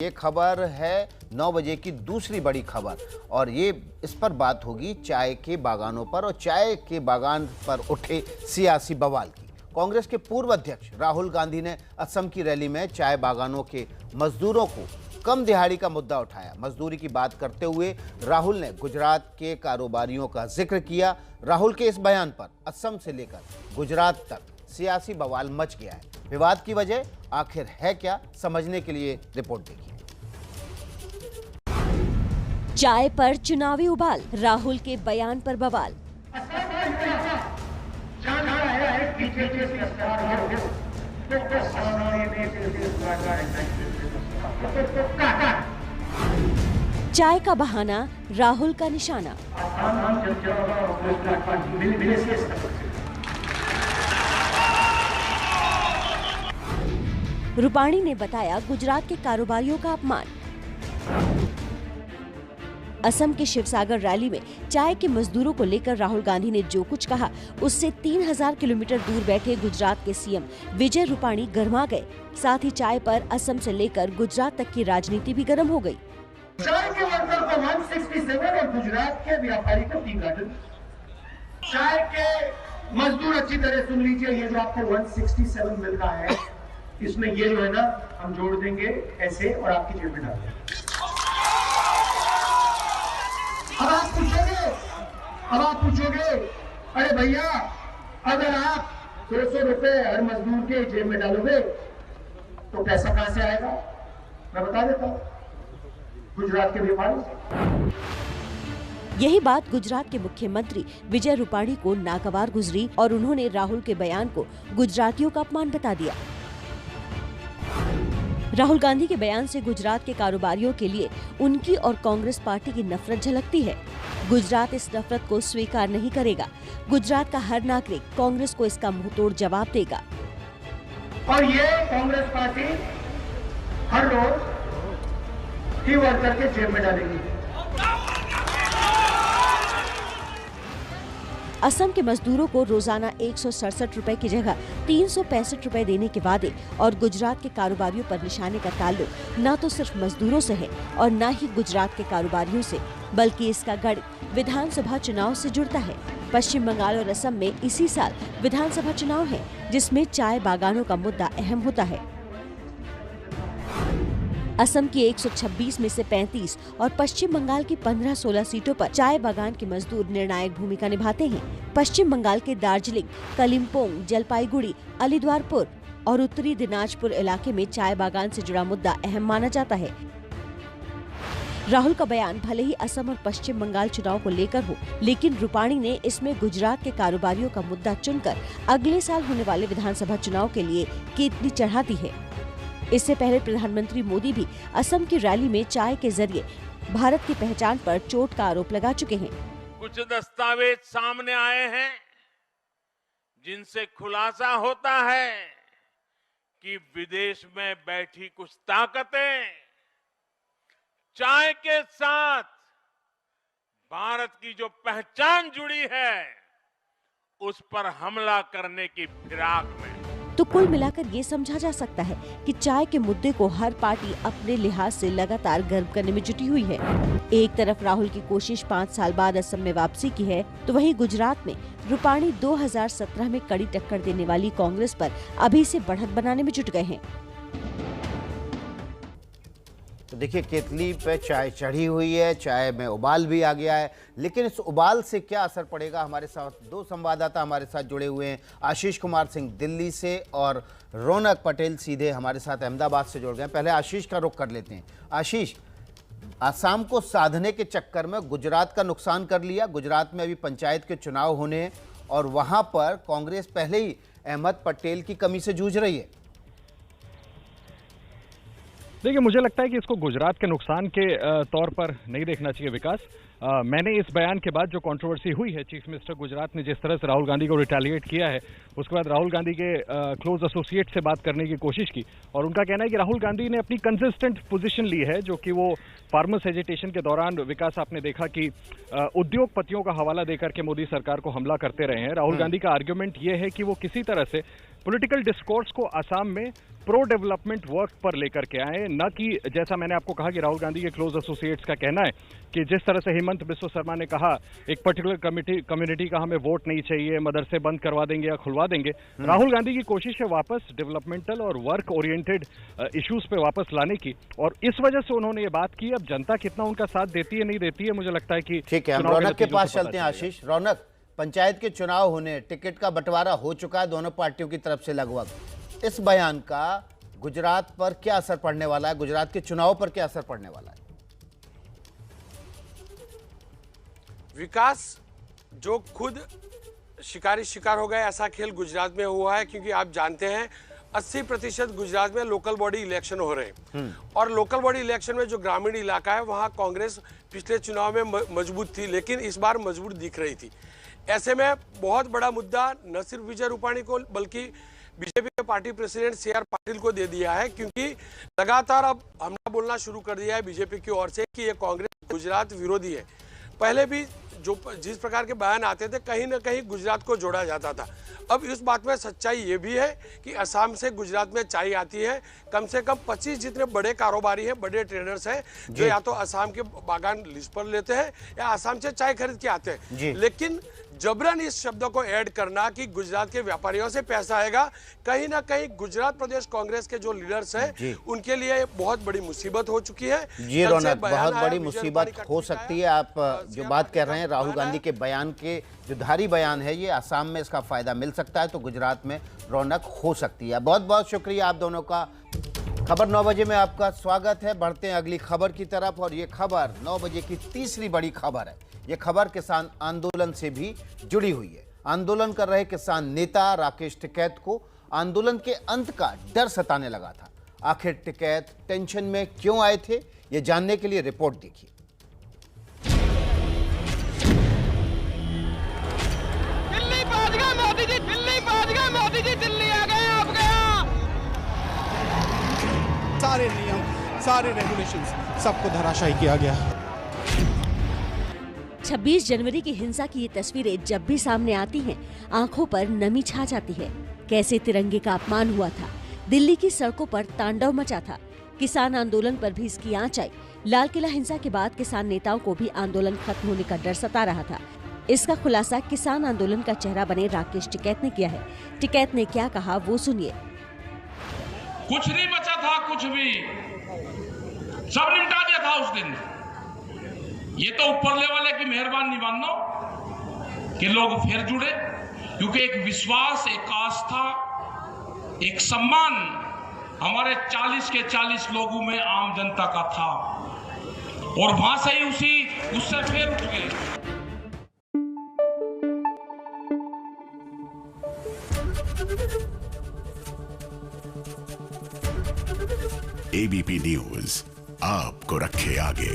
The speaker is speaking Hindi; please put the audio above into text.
ये खबर है 9 बजे की दूसरी बड़ी खबर और ये इस पर बात होगी चाय के बागानों पर और चाय के बागान पर उठे सियासी बवाल की। कांग्रेस के पूर्व अध्यक्ष राहुल गांधी ने असम की रैली में चाय बागानों के मजदूरों को कम दिहाड़ी का मुद्दा उठाया। मजदूरी की बात करते हुए राहुल ने गुजरात के कारोबारियों का जिक्र किया। राहुल के इस बयान पर असम से लेकर गुजरात तक सियासी बवाल मच गया है। विवाद की वजह आखिर है क्या, समझने के लिए रिपोर्ट देखिए। चाय पर चुनावी उबाल, राहुल के बयान पर बवाल। चाय का बहाना, राहुल का निशाना। रूपाणी ने बताया गुजरात के कारोबारियों का अपमान। असम के शिवसागर रैली में चाय के मजदूरों को लेकर राहुल गांधी ने जो कुछ कहा, उससे 3000 किलोमीटर दूर बैठे गुजरात के सीएम विजय रूपाणी गर्मा गए। साथ ही चाय पर असम से लेकर गुजरात तक की राजनीति भी गर्म हो गई। चाय के वर्कर को 167 और गुजरात के व्यापारी को 3 गार्डन। चाय के मजदूर अच्छी तरह सुन लीजिए, ये जो आपको 167 मिल रहा है, इसमें ये जो है ना हम जोड़ देंगे ऐसे और आपकी जेब में डाल देंगे। अब आप पूछोगे अरे भैया, अगर आप 200 रुपए हर मजदूर के जेब में डालोगे तो पैसा कहां से आएगा? मैं बता देता हूं, गुजरात के व्यापारी। यही बात गुजरात के मुख्यमंत्री विजय रूपाणी को नागवार गुजरी और उन्होंने राहुल के बयान को गुजरातियों का अपमान बता दिया। राहुल गांधी के बयान से गुजरात के कारोबारियों के लिए उनकी और कांग्रेस पार्टी की नफरत झलकती है। गुजरात इस नफरत को स्वीकार नहीं करेगा। गुजरात का हर नागरिक कांग्रेस को इसका मुंहतोड़ जवाब देगा। और ये कांग्रेस पार्टी हर रोज ही वर्कर के जेब में डालेगी। असम के मजदूरों को रोजाना 167 रुपए की जगह 365 रुपए देने के वादे और गुजरात के कारोबारियों पर निशाने का ताल्लुक न तो सिर्फ मजदूरों से है और न ही गुजरात के कारोबारियों से, बल्कि इसका गढ़ विधानसभा चुनाव से जुड़ता है। पश्चिम बंगाल और असम में इसी साल विधानसभा चुनाव है, जिसमें चाय बागानों का मुद्दा अहम होता है। असम की 126 में से 35 और पश्चिम बंगाल की 15-16 सीटों पर चाय बागान के मजदूर निर्णायक भूमिका निभाते हैं। पश्चिम बंगाल के दार्जिलिंग, कलिम्पोंग, जलपाईगुड़ी, अलीद्वारपुर और उत्तरी दिनाजपुर इलाके में चाय बागान से जुड़ा मुद्दा अहम माना जाता है। राहुल का बयान भले ही असम और पश्चिम बंगाल चुनाव को लेकर हो, लेकिन रूपाणी ने इसमें गुजरात के कारोबारियों का मुद्दा चुनकर अगले साल होने वाले विधानसभा चुनाव के लिए केतली चढ़ा दी है। इससे पहले प्रधानमंत्री मोदी भी असम की रैली में चाय के जरिए भारत की पहचान पर चोट का आरोप लगा चुके हैं। कुछ दस्तावेज सामने आए हैं जिनसे खुलासा होता है कि विदेश में बैठी कुछ ताकतें चाय के साथ भारत की जो पहचान जुड़ी है उस पर हमला करने की फिराक में। तो कुल मिलाकर ये समझा जा सकता है कि चाय के मुद्दे को हर पार्टी अपने लिहाज से लगातार गर्व करने में जुटी हुई है। एक तरफ राहुल की कोशिश 5 साल बाद असम में वापसी की है, तो वहीं गुजरात में रूपाणी 2017 में कड़ी टक्कर देने वाली कांग्रेस पर अभी से बढ़त बनाने में जुट गए हैं। तो देखिए, केतली पे चाय चढ़ी हुई है, चाय में उबाल भी आ गया है, लेकिन इस उबाल से क्या असर पड़ेगा? हमारे साथ 2 संवाददाता हमारे साथ जुड़े हुए हैं, आशीष कुमार सिंह दिल्ली से और रौनक पटेल सीधे हमारे साथ अहमदाबाद से जुड़ गए। पहले आशीष का रुख कर लेते हैं। आशीष, आसाम को साधने के चक्कर में गुजरात का नुकसान कर लिया। गुजरात में अभी पंचायत के चुनाव होने हैं और वहां पर कांग्रेस पहले ही अहमद पटेल की कमी से जूझ रही है। देखिए, मुझे लगता है कि इसको गुजरात के नुकसान के तौर पर नहीं देखना चाहिए विकास। मैंने इस बयान के बाद जो कंट्रोवर्सी हुई है, चीफ मिनिस्टर गुजरात ने जिस तरह से राहुल गांधी को रिटेलिएट किया है, उसके बाद राहुल गांधी के क्लोज एसोसिएट से बात करने की कोशिश की और उनका कहना है कि राहुल गांधी ने अपनी कंसिस्टेंट पोजीशन ली है, जो कि वो फार्मर्स एजिटेशन के दौरान विकास आपने देखा कि उद्योगपतियों का हवाला देकर के मोदी सरकार को हमला करते रहे हैं। राहुल गांधी का आर्ग्यूमेंट ये है कि वो किसी तरह से पॉलिटिकल डिस्कोर्स को असम में प्रो डेवलपमेंट वर्क पर लेकर के आए, न कि जैसा मैंने आपको कहा कि राहुल गांधी के क्लोज एसोसिएट्स का कहना है कि जिस तरह से हेमंत बिस्व शर्मा ने कहा एक पर्टिकुलर कम्युनिटी का हमें वोट नहीं चाहिए, मदरसे बंद करवा देंगे या खुलवा देंगे। राहुल गांधी की कोशिश है वापस डेवलपमेंटल और वर्क ओरिएंटेड इश्यूज पे वापस लाने की, और इस वजह से उन्होंने ये बात की। अब जनता कितना उनका साथ देती है नहीं देती है, मुझे लगता है कि ठीक है, हम रौनक के पास चलते हैं। आशीष, रौनक, पंचायत के चुनाव होने, टिकट का बंटवारा हो चुका है दोनों पार्टियों की तरफ से लगभग। इस बयान का गुजरात पर क्या असर पड़ने वाला है, गुजरात के चुनाव पर क्या असर पड़ने वाला है? विकास जो खुद शिकार हो गए, ऐसा खेल गुजरात में हुआ है, क्योंकि आप जानते हैं 80% गुजरात में लोकल बॉडी इलेक्शन हो रहे हैं, और लोकल बॉडी इलेक्शन में जो ग्रामीण इलाका है वहां कांग्रेस पिछले चुनाव में मजबूत थी, लेकिन इस बार मजबूत दिख रही थी। ऐसे में बहुत बड़ा मुद्दा न सिर्फ विजय रूपाणी को बल्कि बीजेपी के पार्टी प्रेसिडेंट CR पाटिल को दे दिया है, क्योंकि लगातार अब हमला बोलना शुरू कर दिया है बीजेपी की ओर से कि ये कांग्रेस गुजरात विरोधी है। पहले भी जिस प्रकार के बयान आते थे कहीं ना कहीं गुजरात को जोड़ा जाता था। अब इस बात में सच्चाई ये भी है कि असम से गुजरात में चाय आती है। कम से कम 25 जितने बड़े कारोबारी हैं, बड़े ट्रेडर्स हैं, जो या तो असम के बागान लीज पर लेते हैं या असम से चाय खरीद के आते हैं। लेकिन जबरन इस शब्द को ऐड करना कि गुजरात के व्यापारियों से पैसा आएगा, कहीं ना कहीं गुजरात प्रदेश कांग्रेस के जो लीडर्स हैं उनके लिए बहुत बड़ी मुसीबत हो चुकी है। जी रौनक, बहुत बड़ी मुसीबत हो सकती है। आप जो बात कर रहे हैं राहुल गांधी के बयान के, जो धारी बयान है, ये असम में इसका फायदा मिल सकता है, तो गुजरात में रौनक हो सकती है। बहुत बहुत शुक्रिया आप दोनों का। खबर 9 बजे में आपका स्वागत है। बढ़ते हैं अगली खबर की तरफ, और ये खबर 9 बजे की तीसरी बड़ी खबर है। ये खबर किसान आंदोलन से भी जुड़ी हुई है। आंदोलन कर रहे किसान नेता राकेश टिकैत को आंदोलन के अंत का डर सताने लगा था। आखिर टिकैत टेंशन में क्यों आए थे, ये जानने के लिए रिपोर्ट देखिए। दिल्ली पहुंच गए मोदी जी, दिल्ली पहुंच गए मोदी जी, दिल्ली आ गए, आप गया। सारे नियम, सारे रेगुलेशंस, सबको धराशायी किया गया। 26 जनवरी की हिंसा की ये तस्वीरें जब भी सामने आती हैं, आंखों पर नमी छा जाती है। कैसे तिरंगे का अपमान हुआ था, दिल्ली की सड़कों पर तांडव मचा था। किसान आंदोलन पर भी इसकी आंच आई। लाल किला हिंसा के बाद किसान नेताओं को भी आंदोलन खत्म होने का डर सता रहा था। इसका खुलासा किसान आंदोलन का चेहरा बने राकेश टिकैत ने किया है। टिकैत ने क्या कहा वो सुनिए। कुछ नहीं बचा था, कुछ भी सब निपटा दिया था उस दिन। ये तो ऊपर लेवल की मेहरबानी मानो कि लोग फिर जुड़े, क्योंकि एक विश्वास, एक आस्था, एक सम्मान हमारे 40 के 40 लोगों में आम जनता का था, और वहां से ही उससे फिर उठ गए। ABP न्यूज आपको रखे आगे।